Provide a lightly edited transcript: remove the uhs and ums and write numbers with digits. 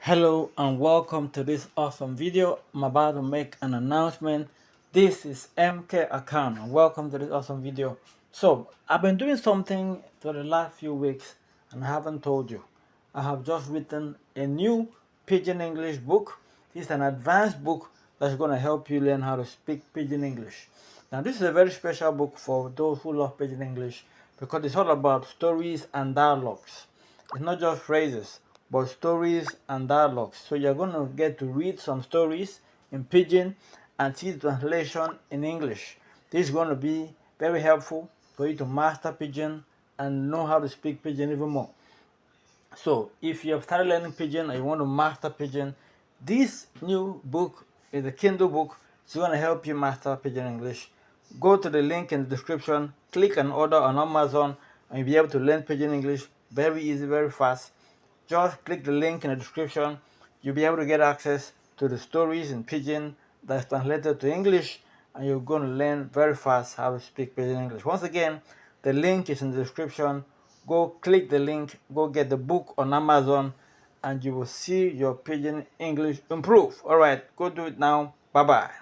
Hello and welcome to this awesome video. I'm about to make an announcement. This is MK account and welcome to this awesome video. So I've been doing something for the last few weeks and I haven't told you. I have just written a new Pidgin English book. This is an advanced book that's going to help you learn how to speak Pidgin English. Now this is a very special book for those who love Pidgin English because it's all about stories and dialogues. It's not just phrases, but stories and dialogues. So you're going to get to read some stories in Pidgin and see the translation in English. This is going to be very helpful for you to master Pidgin and know how to speak Pidgin even more. So if you have started learning Pidgin and you want to master Pidgin, this new book is a Kindle book. It's going to help you master Pidgin English. Go to the link in the description, click and order on Amazon, and you'll be able to learn Pidgin English very easy, very fast. Just click the link in the description. You'll be able to get access to the stories in Pidgin that's translated to English, and you're going to learn very fast how to speak Pidgin English. Once again, the link is in the description. Go click the link, go get the book on Amazon, and you will see your Pidgin English improve. All right, go do it now. Bye bye.